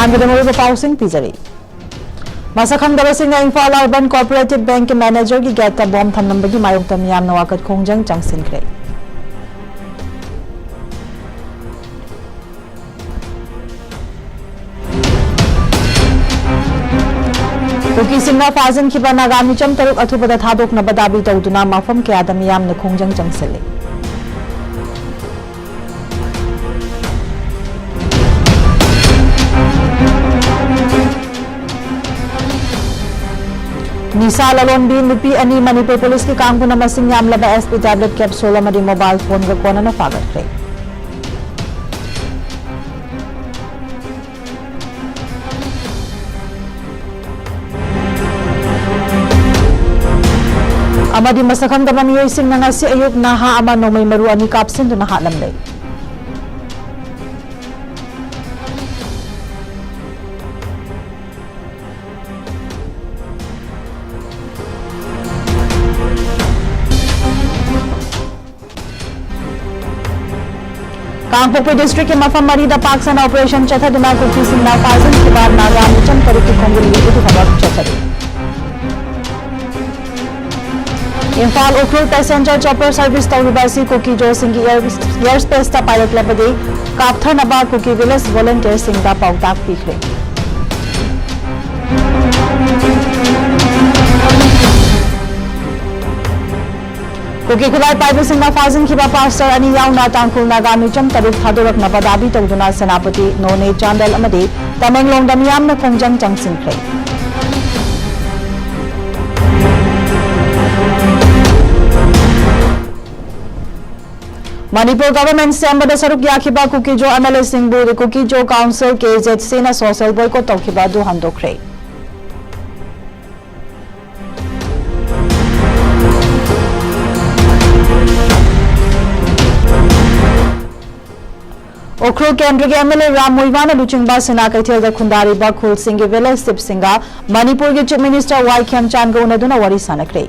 Angadamuri Pausing Pizari. Masakhan Dabasing Infal Urban Cooperative Bank Manager ki Gata Bomb Tham number ki Mayong Tamyam Nawakat Kongjang Changsin Kre. Kuki Singha Fazan ki Banagami Cham Taruk Atubada Thadok Nabadabi Tauduna Mafam ki Adamyam na Kongjang Changsele. Nisa Lalonbi Nupi Ani Manipur Police ki काम को नमसिंग यामलबा SP tablet capsule amadi mobile phone ka kona na fagat kre. Amadi masakham da mamiyoy sing na ngasi ayuk naha ama no may maru ani kapsin do naha lamlay. Kangpokpi district के मफम मरीदा Pakistan operation चथा दिना cookie सिंगना फाजन के बाद नागा मुचम तरीके कोंगली उठु खबर चथरी Imphal Ukhrul passenger chopper service तौरिबासी कुकी जो सिंगी एयर स्पेस ता पायलट लबदे कापथर नबा कुकी विलेज वॉलंटियर सिंगदा पाउताक पीखरे Kuki Kulai Paibu Singha Fazan Kiba Pastor Ani Yauna Tangkul Nagami Cham Taruk Thadurak Nabadabi Tawduna Senapati None Chandal Amadi Tamenglong Damyam na Kongjang Changsin Kre. Manipur government se ambada saruk yakiba Kuki Jo MLA Singbu the Kuki Jo Council KZC na social boycott tawkiba du handokre. Okru Kendra के MLA Ram Moiwana Luchingba Sena Kaithel da Khundari Bakhul Singh Village Sip Singha Manipur के Chief Minister Y Khyam Chan को उन्हें worry सानकरे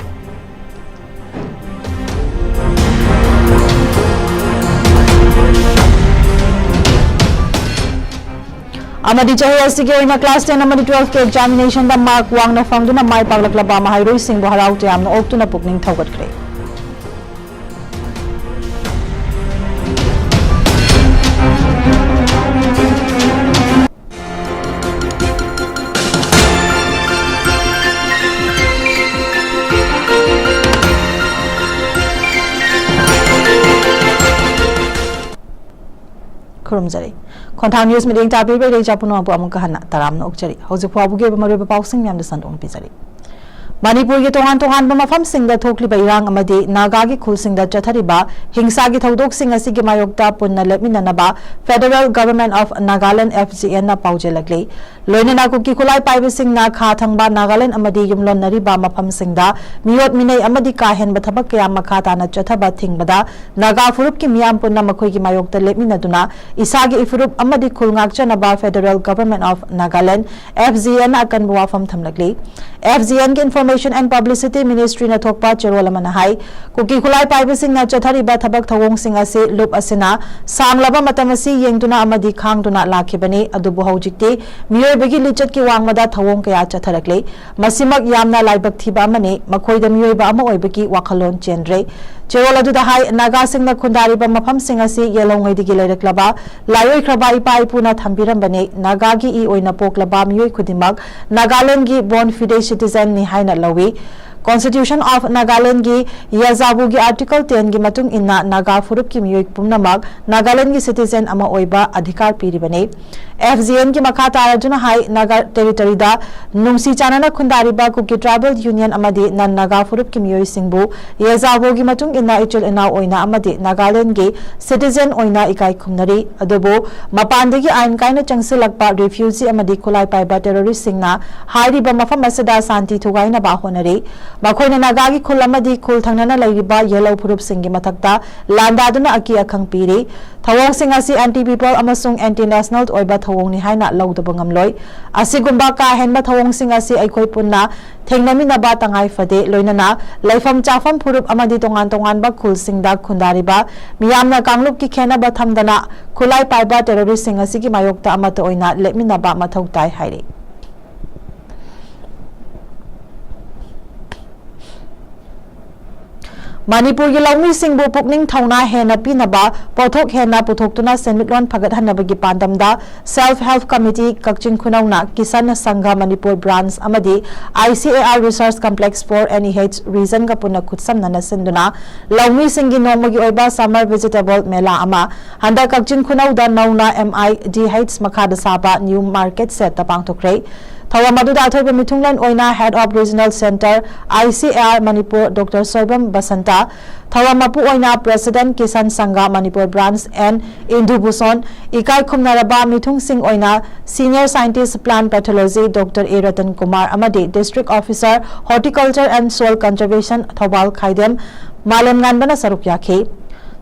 अमदी चाहे ऐसी के इना class 10 अमदी 12 के examination दा मार्क वांग न फंगदुना माय पागलक लबा महाइरोई सिंह बहराउ ते आमन ओक्तुना पुकनिंग थौगत करे Kurumzari. Kontan news meeting tapi beri japuno abu amu kahana taram na ukjari. Hauze pu abu ke bamari bapauksing miam desan dong pizari. Manipur ke tohan bamafam singda thokli bairang amadi naga ki khul singda chathariba hingsa ki thodok sing asi ke mayokta punna lepmina naba Federal Government of Nagaland FGN na pauje lagle. Loine na ku ki khulai paibe sing na kha thangba Nagaland amadi yumlon nariba mafam singda miyot minai amadi kahen bathabak kya makha ta na chathaba thingbada naga furup ki miyam punna makhoi ki mayokta lepmina duna isagi ifurup amadi khulngak chanaba Federal Government of Nagaland FGN akan buwafam thamlagle. FGN ki Information and Publicity Ministry na thokpa cherola manahai kuki khulai paibe sing na chathari ba thabak thawong sing ase lup asina sanglaba matamasi yengduna amadi khangduna lakhibani adubu haujikte miyoy bagi lichat ki wangmada thawong kaya chatharakle masimak yamna laibak thiba amane makhoi da miyoy ba ama oibaki wakhalon chenre cherola du da hai naga sing na khundari ba mafam sing ase yelongoi digi leireklaba layoi khraba ipa ipuna thambiram bane naga gi I oina poklaba miyoy khudimak Nagaland gi born fide citizen ni haina lawi Constitution of Nagaland gi Yazabu gi Article 10 gi matung inna Naga furup ki miyoy pumnamak Nagaland gi citizen ama oiba adhikar piri bane FGN ki makha tarajuna hai Naga territory da nungsi chanana khundari ba kuki tribal union amadi nan Naga furup ki miyoy singbu Yazabu gi matung inna ichul ina oina amadi Nagaland gi citizen oina ikai khumnari adubo mapandagi ain kaina changsilakpa refugee amadi khulai paiba terrorist singna hairi ba mafam asada santi thugaina ba honari Makoina Nagagi Kulamadi Kul Tangana Laiba Yellow Purup Singi Matakta Landa Duna Aki Akang Piri Tawong Singasi Anti-People Amasung Anti-National Oiba Tawong ni Haina Law the Bungamloy Asigumba Ka Henba Tawong Singasi Aikoi Punna Tengnami na ba tangay fade loinana laifam chafam purup amadi tongan ba khul singda khundari ba miyam na kanglup ki khena ba thamdana khulai pai ba terrorist singa sigi mayokta amata oina lemina ba mathau tai haire Manipur ki lawmi singbu pukning thauna hena pinaba pothok hena puthok senmitlon phagat hanabagi pandamda self help committee kakchin khunauna kisan sangha Manipur branch amadi ICAR research complex for NEH reason ka puna khutsam nana senduna lawmi singi nomagi oiba summer vegetable mela ama handa kakchin khunauda nauna MIDH makhada saba new market set tapang thokre Thawamaduda Athoiba Mithunglan Oina Head of Regional Center ICAR Manipur Dr. Sorbam Basanta Thawamapu Oina President Kisan Sangha Manipur Branch and Indu Buson Ikai Khumnaraba Mithung Singh Oina Senior Scientist Plant Pathology Dr. A. Ratan Kumar Amadi District Officer Horticulture and Soil Conservation Thawal Khaidem Malem Nganbana Saruk Yakhe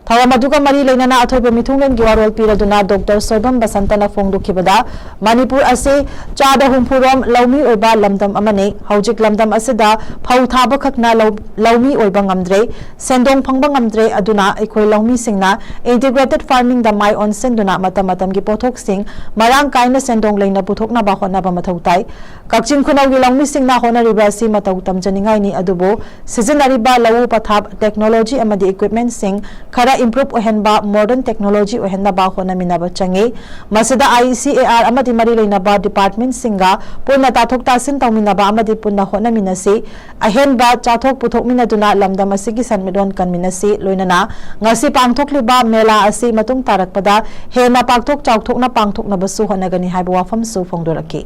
Thawamaduga Mari Lenana Athoiba Mithunglan Giwarol Piraduna Dr. Sorbam Basantana Fongdu Kibada Manipur Ase Chada Humpurom Laumi Oiba Lamdam Amane Haujik Lamdam Asida Phau Thaba Khakna Laumi Oiba Ngamdre Sendong Phangba Ngamdre Aduna Ekhoi Laumi Singna Integrated Farming da Mai on Senduna Matam gi Pothok Sing Marang Kaina Sendong Leina Puthokna ba Hona ba Mathau Tai Kakchin Khunau gi Laumi Singna Hona Ribasi Matau Tamjaningai ni Adubo Sizinariba Lawu Pathap Technology amadi Equipment Sing Khara improve ohenba modern technology ohenna ba hona minaba change masida ICAR amadi mari leina ba department singa purna tathok tasin tawminaba amadi punna hona minase ahenba chathok puthok minaduna lamdam asigi sanmidon kanminase loinana ngasi pangthokli ba mela asi matung tarakpada hena pakthok chawthokna pangthokna basu honagani haiba wafam su phongdoraki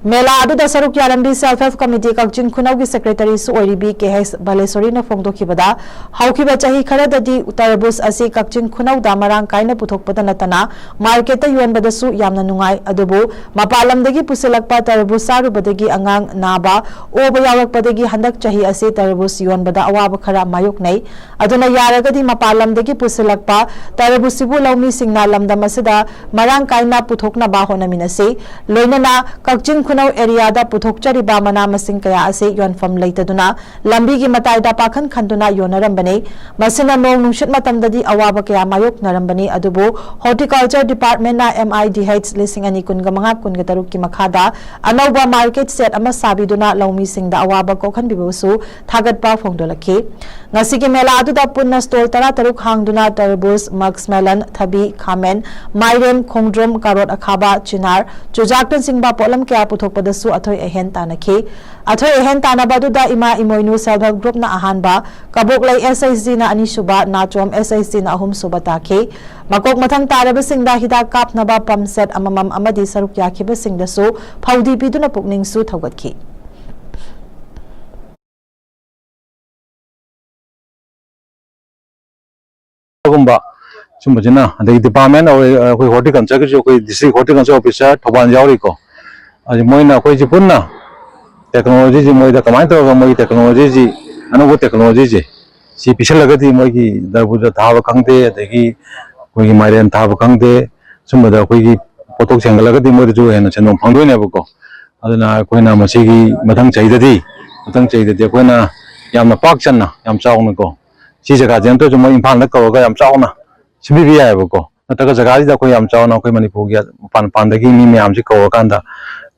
Mela adu da saruk yalambi self help committee kakchin khunau gi secretary su oiribi KH Balesori na phongdo khibada haukiba chahi khara dadi utarbus asi kakchin khunau da marang kaina puthok padana tana market ta yuan badasu yamna nungai adubu mapalam dagi pusilakpa tarbus saru badagi angang naba oba yawak padagi handak chahi asi tarbus yuan bada awaba khara mayok nei aduna yaragadi mapalam dagi pusilakpa tarbus sibu lawmi singna lamdam asida marang kaina puthokna ba hona minase loinana kakchin Khunau area da puthok chariba mana masing kaya ase yonfam leitaduna lambi gi matai da pakhan khanduna yonarambane masina nong nungshit matamdadi awaba kaya mayok narambane adubu horticulture department na MIDH lising ani kun ga manga kun ga taruk ki makhada anauba market set ama sabiduna lawmi sing da awaba ko khan bibusu thagat pa phongdolakhi ngasi gi mela adu da punna stall tara taruk hangduna tarbus melon thabi khamen mairen khongdrom karot akhaba chinar chujaktan singba polam kya puthokpadasu athoi ehen tanakhi athoi ehen tanabadu da ima imoinu self help group na ahanba kaboklai SIC na anisuba nachom SIC na ahum suba takhi makok mathang taraba singda hida kap naba pump set amamam amadi saruk yakhiba singda su phaudi piduna pukning su thogatkhi gumba sumbajina the department of horticulture ko district horticulture officer thoban yauri ko आज Moina कोई जिपुन्ना technology जी मोइदा कमाई तो मोइ technology जी अनुभव technology जी सी पिछल लगती मोइ की दरबुजा थाब खंगते अदगी कोई माइरेन थाब खंगते सुमदा कोई की पोतोक सेंगल लगती मोइ जो है न चनो फंगदोने बको अदना कोइना मसीगी मथंग चाहिददी कोइना यामना पाक चन्ना याम चावना को सी जगह जेन तो जो मोइ इंफाल न करोगा याम चावना सिबि याय बको नतका जगह दा कोई याम चावना कोई मणिपुर गया पानदगी मी म्याम से करोकांदा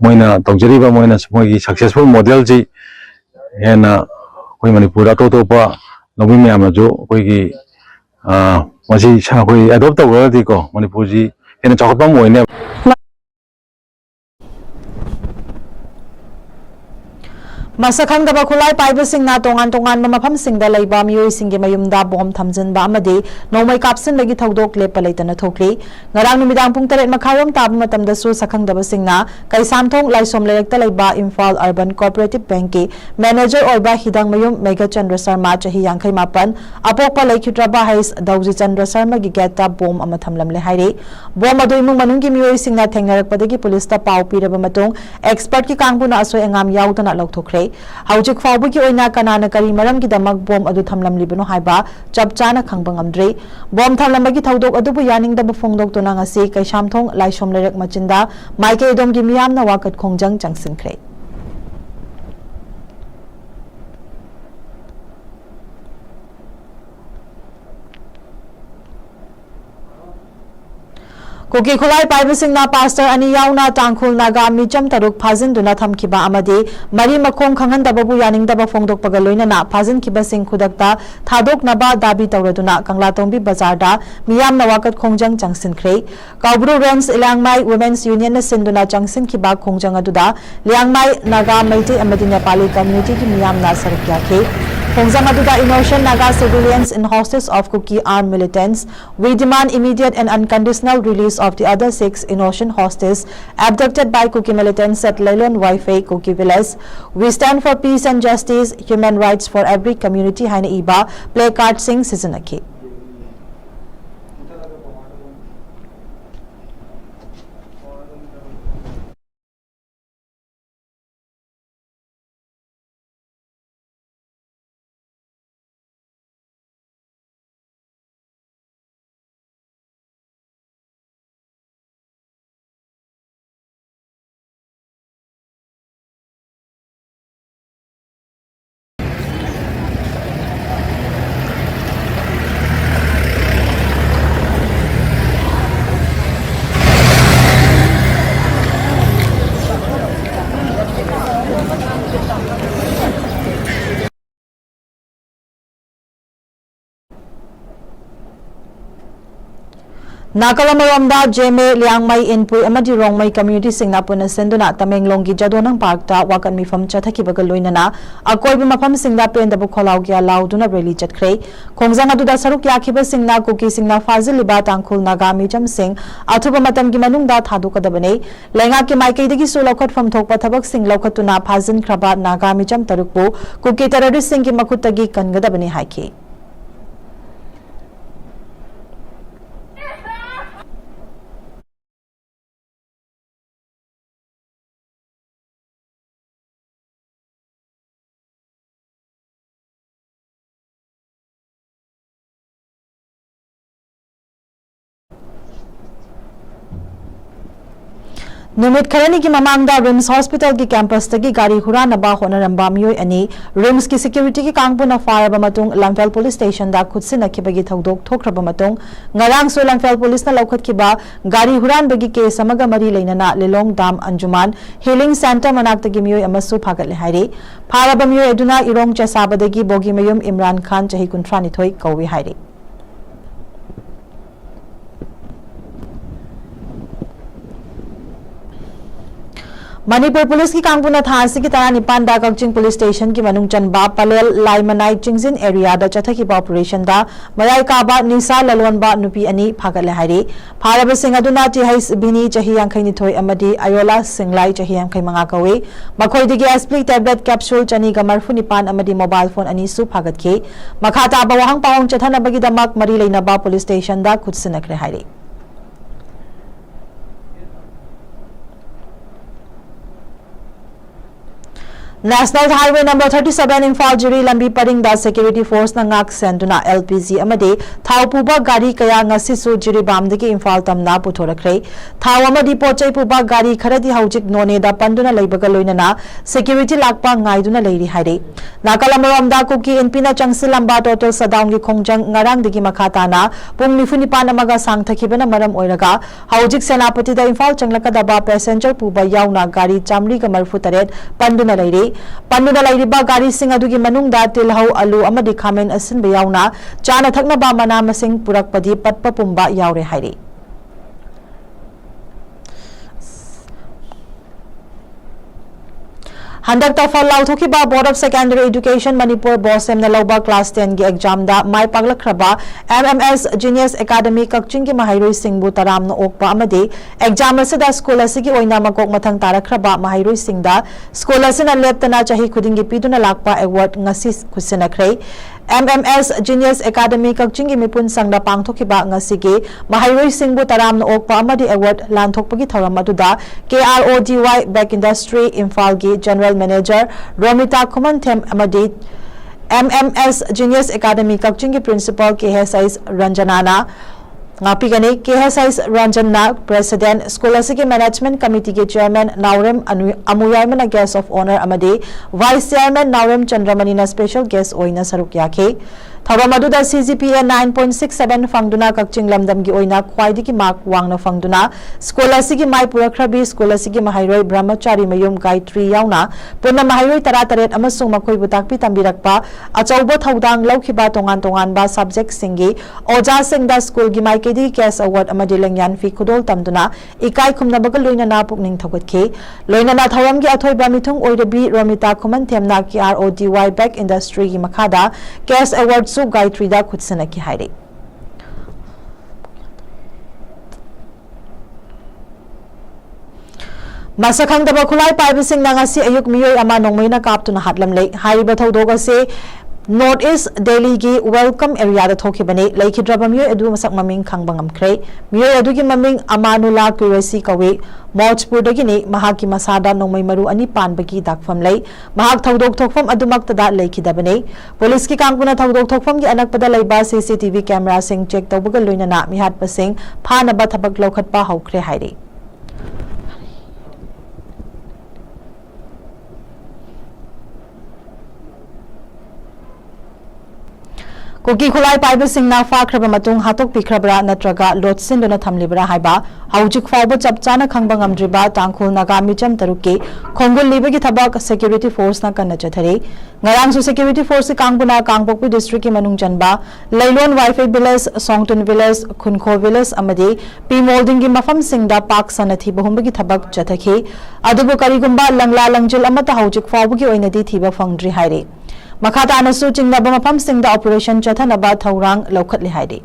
मोइना तौजरीबा मोइना मोइगी सक्सेसफुल मॉडल जी हेना कोई मणिपुर अतोतोपा लौमी म्याम जो कोईगी मसी कोई एडॉप्ट तौरदी को मणिपुर जी हेना चाखपा मोइने Masakang da bakulai paiba sing na tongan mafam sing da leiba mioi sing ge mayumda bom thamjin ba amade nomai kapsin lagi thodok lepa leitana thokli ngarang numidang pung 8 makharom tab matam da su sakhang da sing na kai samthong laisom lerekta leiba Imphal Urban Cooperative Bank ke manager oiba hidang mayum Mega Chandra Sharma chahi 58 apokpa leikhutra ba hais Dauji Chandra Sharma gi geta bom ama thamlam le haire bom adu imung manung gi mioi sing na thengnarak padagi police ta pau piraba matung expert ki kangbu na asoi angam yaudana lokthokre Haujik Fabuki Oina Kanana Kari Maram Kidamak Bom Adu Thamlam Libano Haiba, Japchana Kangbangam Bom Thamlamaki Taudok Adubu Yaning the Bufongdok Tonangasi, Kai Shamthong, Laishom Lerek Machinda, Maike Dom Gimiam Nawakat Kongjang Jangsin Kray. Kuki Kulai Bible Singna Pastor Ani Yauna Tangkul Naga Micham Taruk Pazin Duna Tham Kiba Amadi Mari Makong Kangan Dababu Yaning Daba Fongdok Pagaloina Na Pazin Kiba Sing Kudakta Thadok Naba Dabi Tauraduna Kanglatombi Bazarda Miyam Nawakat Kongjang Jangsin Kray Kaubru Rens Ilangmai Women's Union Sinduna Jangsin Kiba Kongjang Aduda Liangmai Naga Maiti Amadi Nepali Community Ki Miyam Na Sarkya Ke Kongjang Aduda Innocent Naga civilians in hostage of Kuki armed militants. We demand immediate and unconditional release of the other 6 innocent hostages abducted by Kuki militants at Leilon Waife Kuki village. We stand for peace and justice, human rights for every community. Haina Iba placard sing Sizanaki. Nakalamaromda Jeme Liangmai Inpui Amadi Rongmai Community Singnapuna Senduna Tamenglongi Jadonang Parkta Wakan Mifam Chathaki Bagaloinana Akoibi Mafam Singna Pen the Bukolaugia Lauduna Rally Chatkray Kongzang Aduda Saruk Yakiba Singna Kuki Singna Fazil Libat Ankul Nagami Jam Singh Atuba Matam Gimanunda Taduka Dabane Lenga Ki Maikadigi Sulokot from Tokpatabak Sing Lokatuna Pazin Kraba Nagami Jam Tarukbu Kuki Terrorist Singh Makutagi Kangadabane Haiki. Numit Karani ki Mamangda Rims Hospital ki campus tagi gari huranaba honaramba miyoi ani Rims ki security ki kangpuna faraba matung Lamphel Police Station da khutsina kibagi thaudok thokraba matung ngarang so Lamphel Police na laukhat kiba gari huran bagi ke samaga mari leinana Lelong Dam Anjuman Healing Center manak tagi miyoi amasu phagat le hairi faraba miyoi aduna irong chasabadagi bogi mayum Imran Khan chahi kuntrani thoi kawi hairi Manipur Police ki Kangpuna Thasi ki Tara Nipan da Kakching Police Station ki Manung Chanba Palel Laimanai Chingzin area da Chathaki operation da Marai Kaba Nisa Lalwanba Nupi Ani Phagat le hairi Pharaba Singh aduna Chihais Bini Chahi Yankhai Nithoi Amadi Ayola Singlai Chahi Yankhai Manga Kawe Makhoi digi aspic tablet capsule Chani ga Marfu Nipan Amadi mobile phone ani su phagat ke Makhata Bawang Pawang Chathana bagi damak Mari Leinaba Police Station da khutsinakre hairi National Highway number 37 Imphal Jiri Lambi Paring da Security Force na ngak senduna LPG amadi thau puba gari kaya ngasi su Jiri Bamdagi Imphal tamna puthorakre thau amadi pochai puba gari kharadi haujik none da panduna leibaga loinana security lakpa ngaiduna leiri hairi Nakalamoram da kuki inpina changsil lamba total sadaung gi khongjang ngarang digi makhata na pung nifuni panamaga sangthakibana maram oiraga haujik senapati da Imphal changlaka daba passenger puba yauna gari chamri ga marfu taret panduna leiri Panduna Lairiba Gari Singh Adugi Manungda Tilhau Alu Amadi Khamen Asin Bayauna Chana Thaknaba Mana Masing Purakpadi Patpa Pumba Yaure Hairi Handak Tafal Lauthokiba Board of Secondary Education Manipur Bosem Naloba Class 10 gi exam da Mai Paglakraba MMS Genius Academy Kakching gi Mahairoi Singbu Taram no Okpa Amadi exam asida school asigi oina makok mathang tarakraba Mahairoi Singda school asina leptana chahi khudingi piduna lakpa award ngasi khusina khrei MMS Genius Academy Kakching Mipun Sangda Pangthokiba Ngasigi Mahairoi Singbu Taram no Okpa Amadi Award Lanthokpagi Tharam Aduda KRODY Back Industry Imphal gi General Manager Romita Kumantem Amadi MMS Genius Academy Kakching Principal KSIS Ranjanana Ngapigani KSIS Ranjana President School Asiki Management Committee ke Chairman Naurem Amuyaiman Guest of Honor Amadi Vice Chairman Naurem Chandramani Special Guest Oina Saruk Yake Thawamaduda CGPA 9.67 Fangduna Kakching Lamdam gi Oina Khwaidi ki Mark Wangna Fangduna School Asiki Mai Purakrabi School Asiki Mahairoi Brahmachari Mayum Gayatri Yauna Puna Mahairoi Tarataret Amasung Makoi Butakpi Tambirakpa Achauba Thaudang Laukhiba Tongan ba Subject Singi Oja Singda School gi Mai Kedi Case Award Amadi Lengyan Fi Kudol Tamduna Ikai Khumnabaga Loinana Pukning Thawatke Loinana Thawam gi Athoi Bramithung Oidabi Romita Kuman Themna KRODY Back Industry gi Makhada Case Award Su Gayatri da Kutsana ki Hairi Masakang da Bakulai Paibising Nangasi Ayuk Miyoy Ama Nongmayna Kaptuna Hatlam Lake Hariba Thawdoga se North East Delhi gi welcome area da thoki bane laiki draba miyo edu masak maming khangbangam kre miyo edu gi maming Amanula Kuresi kawe Mojpur dagi ni mahaki masada nongmai maru ani panbagi dakfam lei mahak thaudok thokfam adumak tada laiki da bane police ki kangpuna thaudok thokfam gi anak pada laiba CCTV camera sing check tawbaga loinana mihat pasing phana ba thabak lokhat pa haukre hairi Koki Khulai Paiba Singna Fakraba Matung Hatok Pikrabra Natraga Lot Sinduna Thamlibra Haiba Haujik Fawba Chapchana Khangbangam Driba Tangkhul Naga Micham Taruki Khongul Libagi Thabak Security Force na Kanna Chathari Ngarang su Security Force Kangbuna Kangpokpi District ki Manung Janba Lailon Wifi Village Songtun Village Khunkhor Village Amadi P Molding gi Mafam Singda Park Sanathi Bohumbagi Thabak Chathaki Adubu Karigumba Langla Langjil Amata Haujik Fawba gi Oinadi Thiba Fangdri Hairi Makhata Anasu Chingnaba Mafam Singda Operation Chathanaba Thaurang Laukhatli Haidi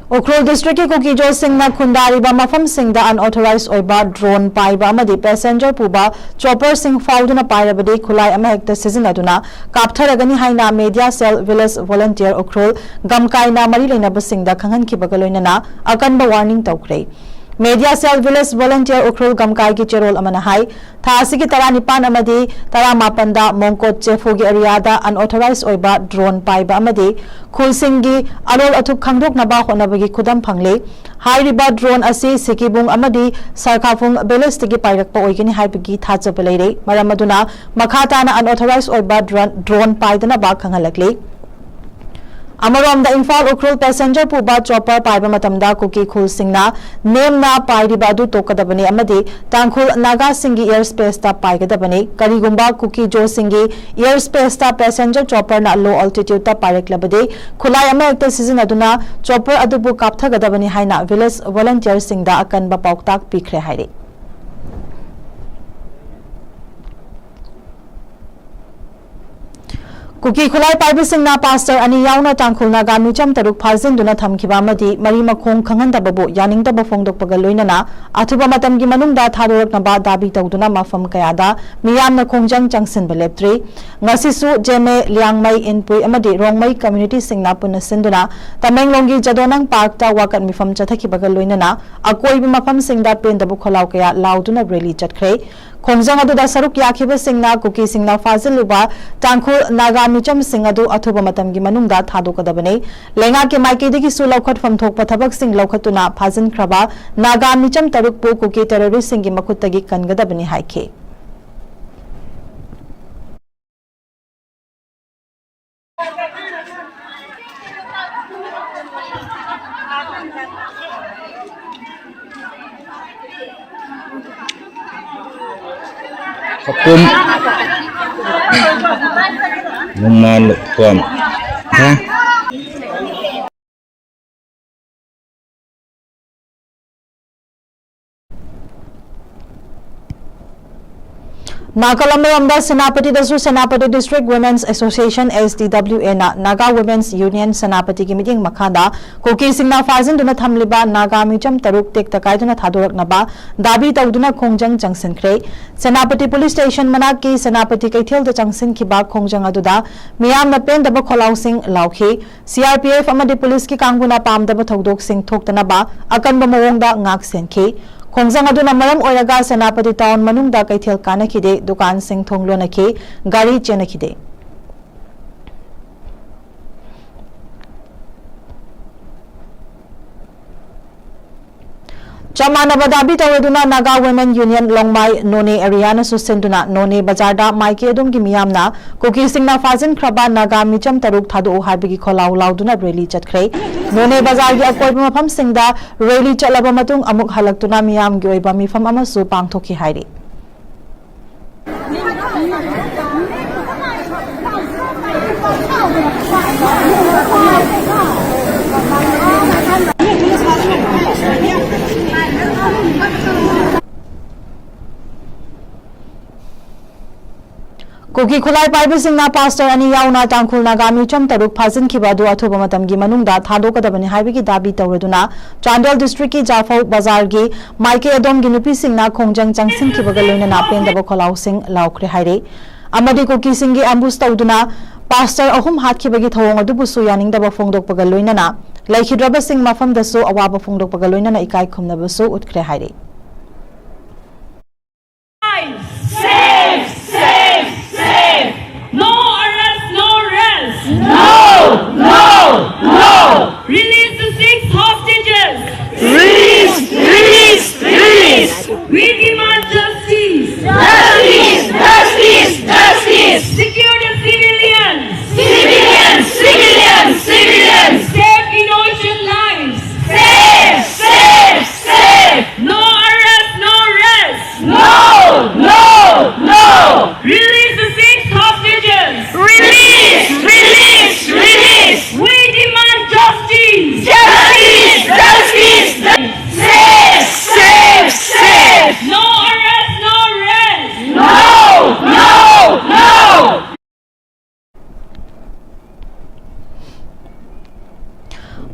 Ukhrul District ki Kukijo Singna Khundari ba Mafam Singda unauthorized oiba drone paiba amadi passenger puba chopper sing fauduna pairabadi khulai ama hekta sizinaduna kaptharagani haina media cell village volunteer Ukhrul gamkaina mari leinaba singda khangan kibaga loinana akanba warning tawkre Media Cell Village Volunteer Ukhrul Gamkai ki Cherol Amana Hai Thasi ki Tara Nipan Amadi Tara Mapanda Mongkot Chefu gi area da unauthorized oiba drone paiba amadi Khulsingi Alol Athuk Khangdok Naba Honabagi Khudam Phangle Hai riba drone asi Sikibung Amadi Sarkhafung Village tigi pairakpa oigini haibagi thachapalere maramaduna makhata na unauthorized oiba drone paidana ba khangalakle Amarom the Imphal Ukhrul passenger puba chopper paiba matamda Kuki Khul Singna name na pairiba adu tokadabani amadi Tangkhul Naga Singi airspace ta paigadabani Karigumba Kuki Jo Singi airspace ta passenger chopper na low altitude ta paireklabadi khulai ama ekta season aduna chopper adubu kapthagadabani haina village volunteer singda akanba pauktak pikre hairi Kuki Khulai Paiba Singna Pastor Ani Yauna Tangkhul Naga Micham Taruk Phazin Duna Thamkiba Madi Mari Makhong Khanganda Babu Yaning Taba Phongdok Paga Loinana Athuba Matam gi Manungda Thadorak Naba Dabi Tawduna Mafam Kayada Miyam na Khongjang Changsin Beleptri Ngasisu Jeme Liangmai Inpui Amadi Rongmai Community Singna Puna Sinduna Tamenglongi Jadonang Park Ta Wakat Mifam Chathaki Baga Loinana Akoi bi Mafam Singda Pen Dabu Kholau Kaya Lauduna Rally Chatkre Khongjang adu da saruk yakhiba singna Kuki Singna Faziluba Tangkhul Naga Micham Singadu Athuba Matam gi Manungda Thadokadabane Lenga ke Maikedi ki Su Laukhat Pham Thokpa Thabak Sing Laukhatuna Phazin Khraba Naga Micham Taruk pu Kuki terrorist Sing gi Makhutagi Kangadabani haike Kapun Numal Tuan Nagalamayamda Senapati Dasu Senapati District Women's Association SDWA na Naga Women's Union Senapati ki meeting makhanda koki singna fazin duna thamliba Naga Mucham Taruk tek takai duna thadorak naba dabi tawduna khongjang jangsin khre Senapati Police Station manak ki Senapati kaithel da jangsin ki ba khongjang aduda miyam na pen daba kholaw sing laukhi CRPF amadi police ki kangbuna pam daba thodok sing thoktana ba akan ba mawong da ngak sen khi Khongjang aduna maram oiraga Senapati town manungda kaithel kanakide dukan sing thonglo nakhi gari chenakide Chamana badabi taweduna Naga Women Union Longmai None area na susenduna None bazarda maike adum gi miyamna koki singna fazin khraba Naga micham taruk thadu haibigi kholaw lauduna rally chatkhre None bazar gi akoi mafam singda rally chalaba matung amuk halaktuna miyam gi oiba mifam amasu pangthoki hairi Koki khulai paibu singna pastor ani yauna tangkhul Naga Mucham taruk phazin khibadu athuba matam gi manungda thadokadabani haibigi dabi tawreduna Chandel district ki Jafau bazar gi maike adom gi nupi singna khongjang changsin khibaga loina na pendaba kholaw sing laukre haire amadi koki singi ambush tawduna pastor ahum hat khibagi thawong adubu su yaning daba phongdok paga loina na laikhidraba sing mafam dasu awaba phongdok paga loina na ikai khumna su utkre haire No arrest, no rest. No. Release the 6 hostages. Release. We demand justice. Justice. Secure the civilians. Civilians. Save innocent lives. Save. No arrest, no rest. No. Release the 6 hostages. Release. We demand justice. Save. No arrest, no rest. No.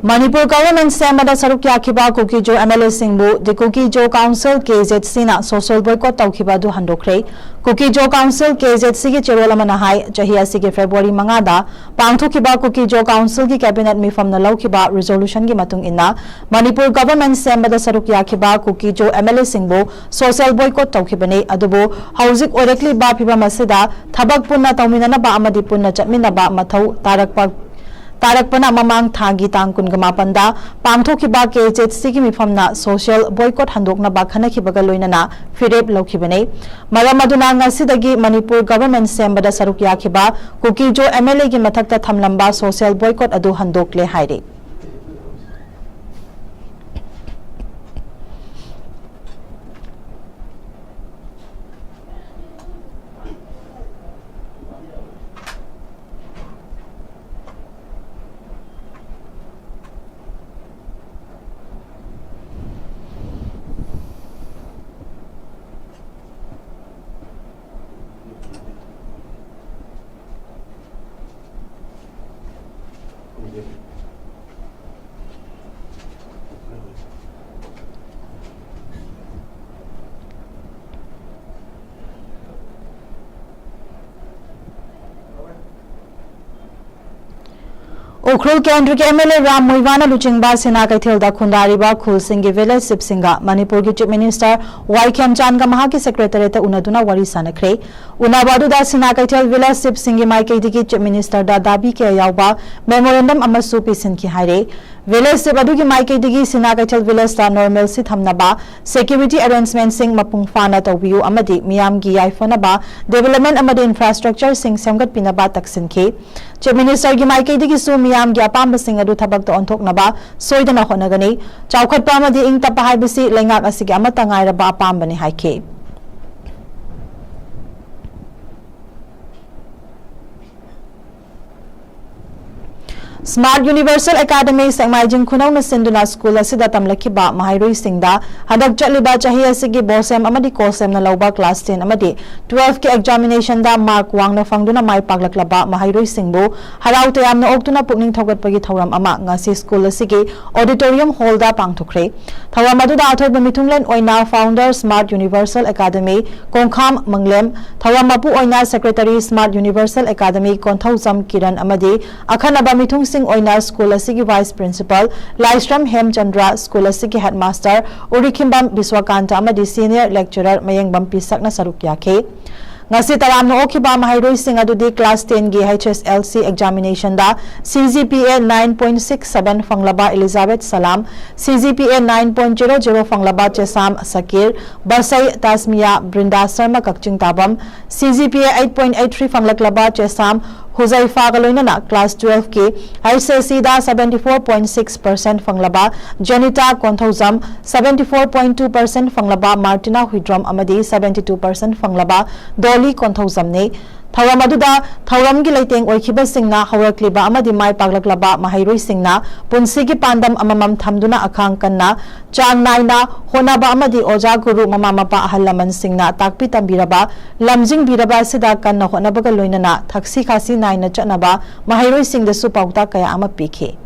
Manipur government semada saruk yakhiba Koki Jo MLA Singbu the Koki Jo Council KZC na social boycott tawkhiba du handokre Koki Jo Council KZC gi cherola mana hai chahiya sige February mangada pangthokiba Koki Jo Council gi cabinet mifam na lawkhiba resolution gi matung inna Manipur government semada saruk yakhiba Koki Jo MLA Singbu social boycott tawkhibane adubu hauzik orekli ba phiba masida thabak punna tawminana ba amadi punna chatmina ba mathau Tarakpana mamang thagi tangkun gamapanda pangthokiba KZC gi mifamna social boycott handokna ba khanakhibaga loinana firep lokhibane maramaduna ngasidagi Manipur government sembada saruk yakhiba Koki Jo MLA gi mathakta thamlamba social boycott adu handokle haire Ukhrul Kendra ke MLA Ram Muivana Luchingba Sena Kaithilda Khundariba Khul Singh Village Sipsinga Manipur ki Chief Minister Y Khemchan ga Maha ki Secretariat unaduna wari sanakre unabadu da Sena Kaithil Village Sipsingi Mai Kaidiki Chief Minister da dabi ke yauba memorandum amasu pisin ki haire Village Sipadu ki Mai Kaidiki Sena Kaithil Village da normal si thamnaba security arrangement sing mapung fana tawbiu amadi miyam gi yaifana ba development amadi infrastructure sing samgat pinaba taksin ke Chief Minister gi Mai Kaidiki su miyam gi apamba sing adu thabak to onthoknaba soidana honagani chawkhatpa amadi ing tapa haibisi lengak asigi amata ngairaba apamba ni haike Smart Universal Academy Sangmaijing Khunau na Sinduna School asida tamlakiba mahairoi singda hadak chatliba chahi asigi bosem amadi kosem na lauba class 10 amadi 12 ke examination da mark wang na fangduna mai paglaklaba mahairoi singbu harau te amna oktuna pukning thogat pagi thoram ama ngasi school asigi auditorium hall da pangthukre thoram adu da athoiba mithunglen oina founder Smart Universal Academy Kongkham Manglem thoram mapu oina secretary Smart Universal Academy Konthauzam Kiran amadi akhanaba mithung Sing Oina School asigi Vice Principal Laistram Hemchandra School asigi Headmaster Urikimbam Biswakanta amadi Senior Lecturer Mayengbam Pisak na saruk yake ngasi taram no okhiba mahairoi sing adudi class 10 gi HSLC examination da CGPA 9.67 fanglaba Elizabeth Salam CGPA 9.00 fanglaba Chesam Sakir Basai Tasmia Brinda Sharma Kakching Tabam CGPA 8.83 fanglaklaba Chesam Huzaifa Galoina na class 12 ke ICSE da 74.6% fanglaba Janita Konthauzam 74.2% fanglaba Martina Huidrom amadi 72% fanglaba Dolly Konthauzam ne Thoram aduda thoram gi leiteng oikhiba singna hawrakliba amadi mai paglaklaba mahairoi singna punsigi pandam amamam thamduna akhang kanna chang naina honaba amadi oja guru mama mapa ahalaman singna takpi tambiraba lamjing biraba sida kanna honabaga loinana thaksi khasi naina chanaba mahairoi singda su pauta kaya ama pikhe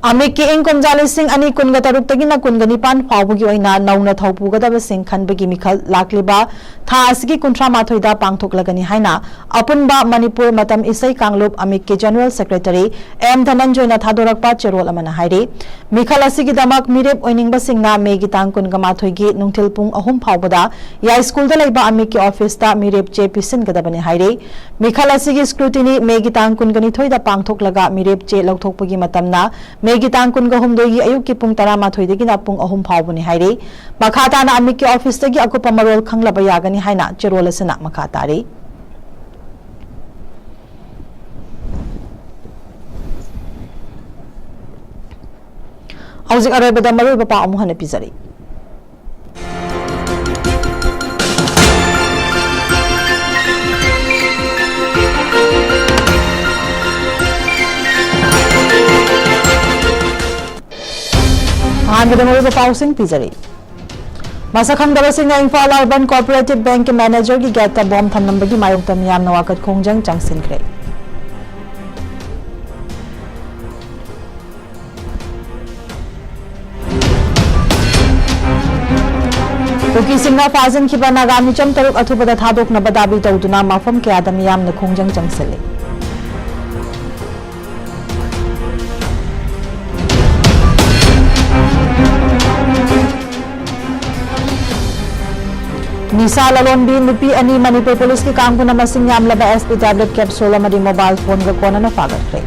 Amik ke income jalising ani kunga taruk tagina kunga nipan phawbugi oina nauna thaupu gadaba sing khanbagi mikhal lakliba tha asigi kuntra mathoida pangthoklagani haina apunba Manipur matam isai kanglop amik ke General Secretary M Dhananjoy na thadorakpa cherol amana haire mikhal asigi damak mirep oiningba singna megi tang kunga mathoigi nungthil pung ahum phawbada ya school da leiba amik ke office ta mirep che pisin gadabani haire mikhal asigi scrutiny megi tang kunga ni thoida pangthoklaga mirep che lokthokpagi matamna Megi tangkun ga humdogi ayuk ki pung tara mathoi degi na pung ahum phawbuni haire makhata na amik ki office tegi akupa marol khanglaba yagani haina cherol asana makhata re Hauzik aroy bada marol bapa amuhan epizari Angadamuri Pausing Pizari. Masakang Darasing Infal Urban Cooperative Bank Manager ki Gata Bomb Tham number ki Mayong Tamyam Nawakat Kongjang Changsin Kre. Tuki Singha Fazin ki Banagami Cham Taruk Athubada Thadok na Badabi Tauduna Mafam ki Adamyam na Kongjang Changsile. Nisa Lalonbi Nupi Ani Manipur Police ki काम को नमसिंग यामलबा SP tablet capsule amadi mobile phone ga kona na fagat kre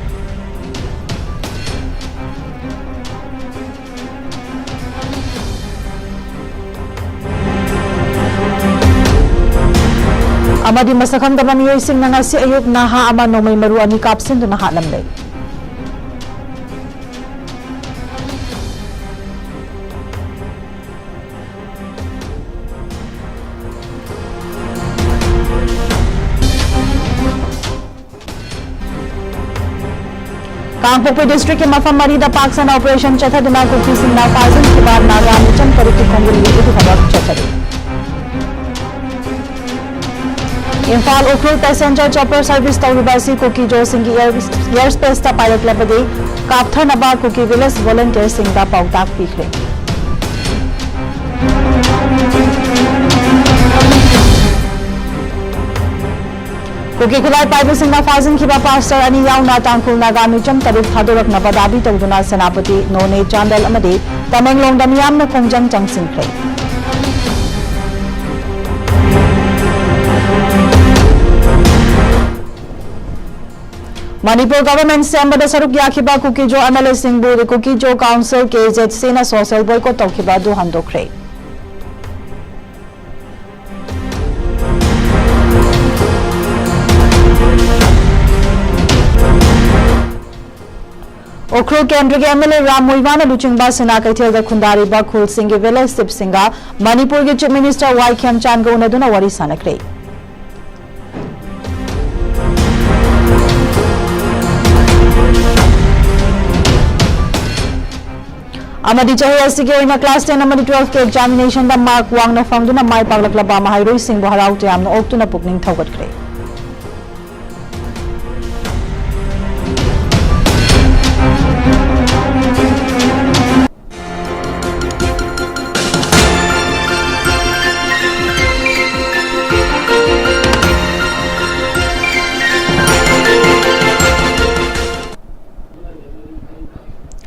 amadi masakham da mamiyoy sing na ngasi ayuk naha ama nomay maru ani kapsin do naha lamlay Kangpokpi district ke Mafam Marida Paksan operation chatha dina ko kisin na fazin ke baad naga micham kariki khongul ye itu khabar chatha Infal Ukrul passenger chopper service tawribasi Kuki Jo Singh airspace ta pilot labadi Kaptha Naba Kuki Village volunteer Singh da pautak pikre Kuki Kulai Paibu Singh Fazin Kiba Pastor Ani Yauna Tangkul Nagami Cham Taruk Thadorak Nabadabi Tawduna Senapati None Chandal Amadi Tamenglong Damyam na Kongjang Changsing Kre Manipur government se ambada saruk yakhiba Kuki Jo MLA Singh bu Kuki Jo Council KZC na social boycott tawkhiba du handokre Okro Kendra MLA Ram Moivana Luchingba Sena Kaithel da Khundari Bakhul Singh Vela Sip Singha Manipur ke Chief Minister Y Khem Chan go naduna wari sanakre Amadi Chahya Sige in class 10 Amadi 12 ke examination da mark wang na fangduna mai paglaklaba Mahairoi Singh Boharau te amna oktuna pukning thogat kre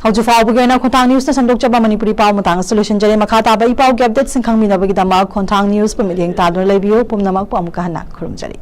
Howju file bugena Khontang News na sandok chaba Manipuri pau matang solution jare makhata ba ipau update singkhang mina bagi dama Khontang News pamileng tadon lebiyo pumnamak pam kahana khurum jari